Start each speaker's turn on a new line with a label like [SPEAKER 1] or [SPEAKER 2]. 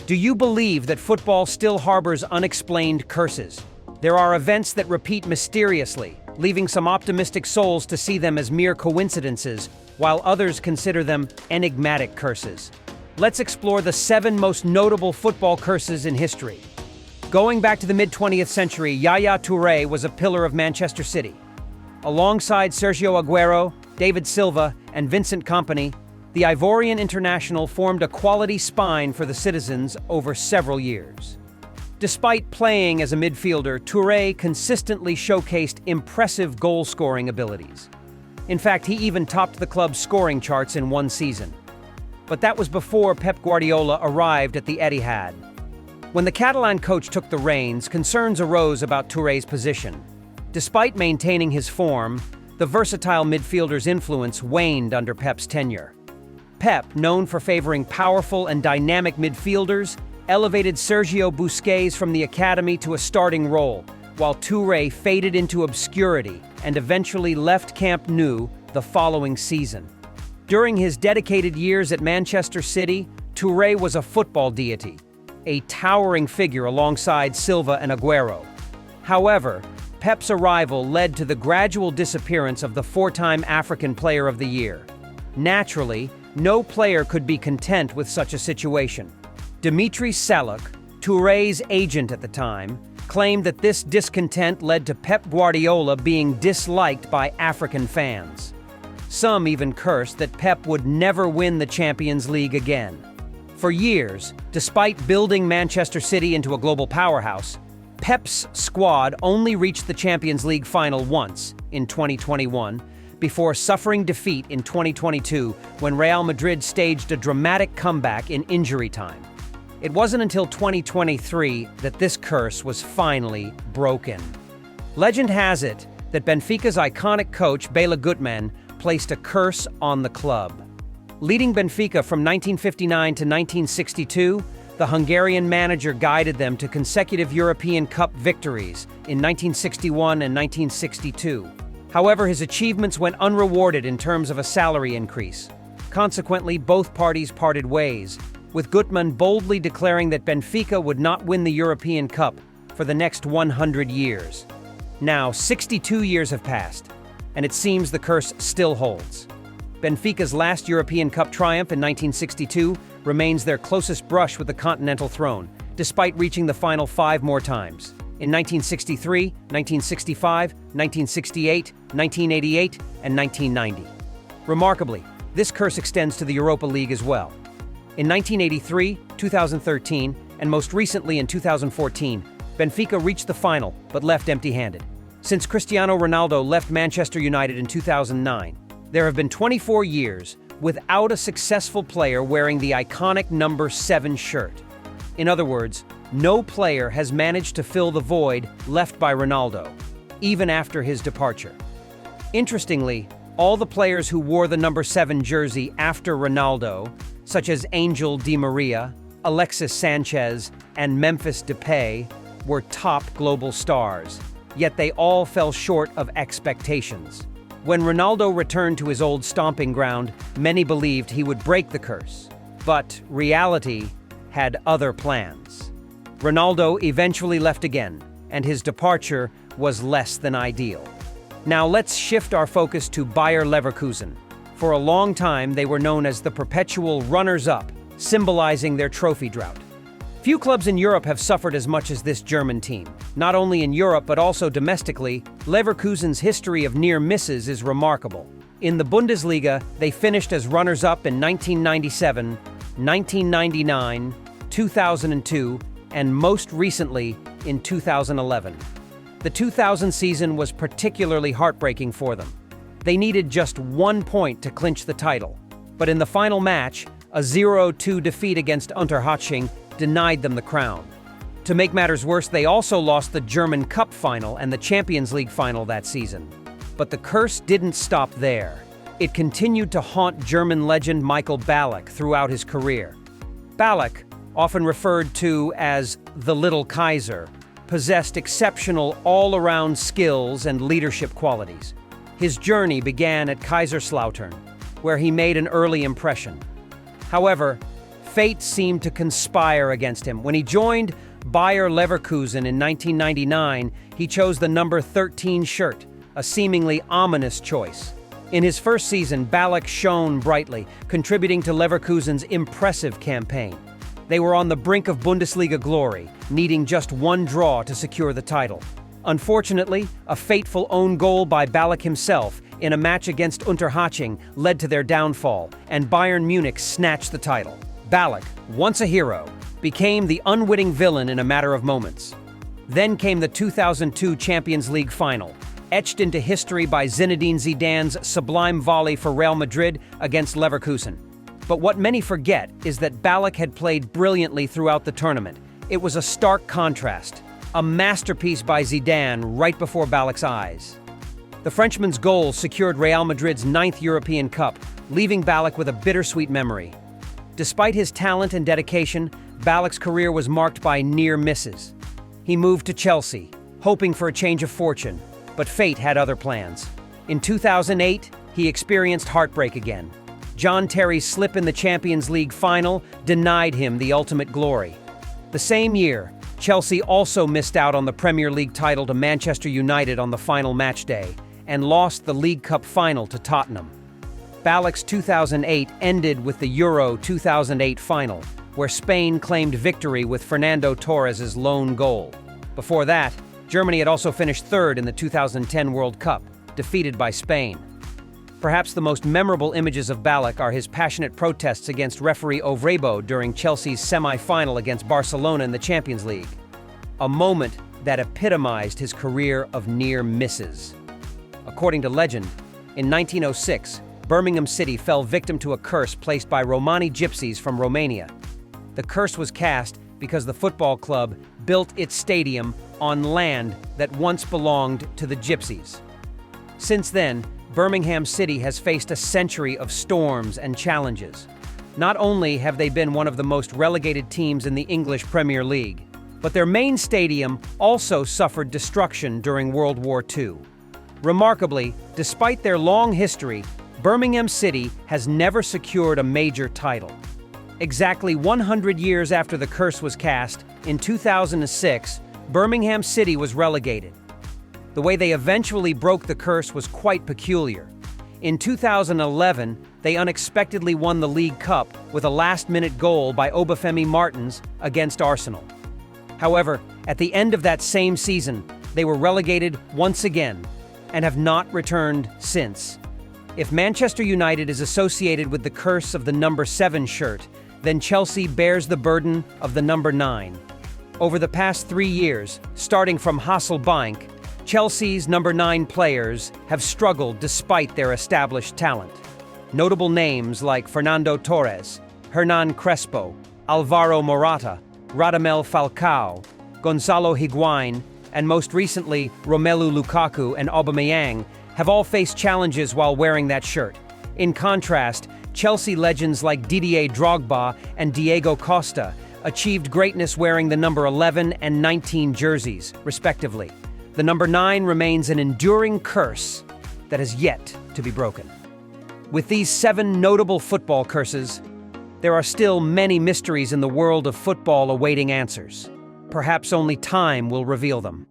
[SPEAKER 1] Do you believe that football still harbors unexplained curses? There are events that repeat mysteriously, leaving some optimistic souls to see them as mere coincidences, while others consider them enigmatic curses. Let's explore the 7 most notable football curses in history. Going back to the mid-20th century, Yaya Touré was a pillar of Manchester City. Alongside Sergio Aguero, David Silva, and Vincent Kompany, the Ivorian international formed a quality spine for the citizens over several years. Despite playing as a midfielder, Touré consistently showcased impressive goal-scoring abilities. In fact, he even topped the club's scoring charts in one season. But that was before Pep Guardiola arrived at the Etihad. When the Catalan coach took the reins, concerns arose about Touré's position. Despite maintaining his form, the versatile midfielder's influence waned under Pep's tenure. Pep, known for favoring powerful and dynamic midfielders, elevated Sergio Busquets from the academy to a starting role, while Touré faded into obscurity and eventually left Camp Nou the following season. During his dedicated years at Manchester City, Touré was a football deity, a towering figure alongside Silva and Aguero. However, Pep's arrival led to the gradual disappearance of the 4-time African Player of the Year. Naturally, no player could be content with such a situation. Dimitri Ballack, Touré's agent at the time, claimed that this discontent led to Pep Guardiola being disliked by African fans. Some even cursed that Pep would never win the Champions League again. For years, despite building Manchester City into a global powerhouse, Pep's squad only reached the Champions League final once, in 2021, before suffering defeat in 2022 when Real Madrid staged a dramatic comeback in injury time. It wasn't until 2023 that this curse was finally broken. Legend has it that Benfica's iconic coach Ballack placed a curse on the club. Leading Benfica from 1959 to 1962, the Hungarian manager guided them to consecutive European Cup victories in 1961 and 1962. However, his achievements went unrewarded in terms of a salary increase. Consequently, both parties parted ways, with Gutmann boldly declaring that Benfica would not win the European Cup for the next 100 years. Now, 62 years have passed, and it seems the curse still holds. Benfica's last European Cup triumph in 1962 remains their closest brush with the continental throne, despite reaching the final 5 more times. In 1963, 1965, 1968, 1988, and 1990. Remarkably, this curse extends to the Europa League as well. In 1983, 2013, and most recently in 2014, Benfica reached the final, but left empty-handed. Since Cristiano Ronaldo left Manchester United in 2009, there have been 24 years without a successful player wearing the iconic number 7 shirt. In other words, no player has managed to fill the void left by Ronaldo, even after his departure. Interestingly, all the players who wore the number 7 jersey after Ronaldo, such as Angel Di Maria, Alexis Sanchez, and Memphis Depay, were top global stars, yet they all fell short of expectations. When Ronaldo returned to his old stomping ground, many believed he would break the curse, but reality had other plans. Ronaldo eventually left again, and his departure was less than ideal. Now let's shift our focus to Bayer Leverkusen. For a long time, they were known as the perpetual runners-up, symbolizing their trophy drought. Few clubs in Europe have suffered as much as this German team. Not only in Europe, but also domestically, Leverkusen's history of near misses is remarkable. In the Bundesliga, they finished as runners-up in 1997, 1999, 2002, and most recently in 2011. The 2000 season was particularly heartbreaking for them. They needed just 1 point to clinch the title, but in the final match, a 0-2 defeat against Unterhaching denied them the crown. To make matters worse, they also lost the German Cup final and the Champions League final that season. But the curse didn't stop there. It continued to haunt German legend Michael Ballack throughout his career. Ballack, often referred to as the Little Kaiser, possessed exceptional all-around skills and leadership qualities. His journey began at Kaiserslautern, where he made an early impression. However, Fate seemed to conspire against him. When he joined Bayer Leverkusen in 1999, he chose the number 13 shirt, a seemingly ominous choice. In his first season, Ballack shone brightly, contributing to Leverkusen's impressive campaign. They were on the brink of Bundesliga glory, needing just one draw to secure the title. Unfortunately, a fateful own goal by Ballack himself in a match against Unterhaching led to their downfall, and Bayern Munich snatched the title. Ballack, once a hero, became the unwitting villain in a matter of moments. Then came the 2002 Champions League final, etched into history by Zinedine Zidane's sublime volley for Real Madrid against Leverkusen. But what many forget is that Ballack had played brilliantly throughout the tournament. It was a stark contrast, a masterpiece by Zidane right before Ballack's eyes. The Frenchman's goal secured Real Madrid's 9th European Cup, leaving Ballack with a bittersweet memory. Despite his talent and dedication, Ballack's career was marked by near misses. He moved to Chelsea, hoping for a change of fortune, but fate had other plans. In 2008, he experienced heartbreak again. John Terry's slip in the Champions League final denied him the ultimate glory. The same year, Chelsea also missed out on the Premier League title to Manchester United on the final match day and lost the League Cup final to Tottenham. Ballack's 2008 ended with the Euro 2008 final, where Spain claimed victory with Fernando Torres' lone goal. Before that, Germany had also finished third in the 2010 World Cup, defeated by Spain. Perhaps the most memorable images of Ballack are his passionate protests against referee Ovrebo during Chelsea's semi-final against Barcelona in the Champions League, a moment that epitomized his career of near misses. According to legend, in 1906, Birmingham City fell victim to a curse placed by Romani gypsies from Romania. The curse was cast because the football club built its stadium on land that once belonged to the gypsies. Since then, Birmingham City has faced a century of storms and challenges. Not only have they been one of the most relegated teams in the English Premier League, but their main stadium also suffered destruction during World War II. Remarkably, despite their long history, Birmingham City has never secured a major title. Exactly 100 years after the curse was cast, in 2006, Birmingham City was relegated. The way they eventually broke the curse was quite peculiar. In 2011, they unexpectedly won the League Cup with a last-minute goal by Obafemi Martins against Arsenal. However, at the end of that same season, they were relegated once again and have not returned since. If Manchester United is associated with the curse of the number 7 shirt, then Chelsea bears the burden of the number 9. Over the past 3 years, starting from Hasselbank, Chelsea's number 9 players have struggled despite their established talent. Notable names like Fernando Torres, Hernan Crespo, Alvaro Morata, Radamel Falcao, Gonzalo Higuain, and most recently Romelu Lukaku and Aubameyang have all faced challenges while wearing that shirt. In contrast, Chelsea legends like Didier Drogba and Diego Costa achieved greatness wearing the number 11 and 19 jerseys, respectively. The number 9 remains an enduring curse that has yet to be broken. With these 7 notable football curses, there are still many mysteries in the world of football awaiting answers. Perhaps only time will reveal them.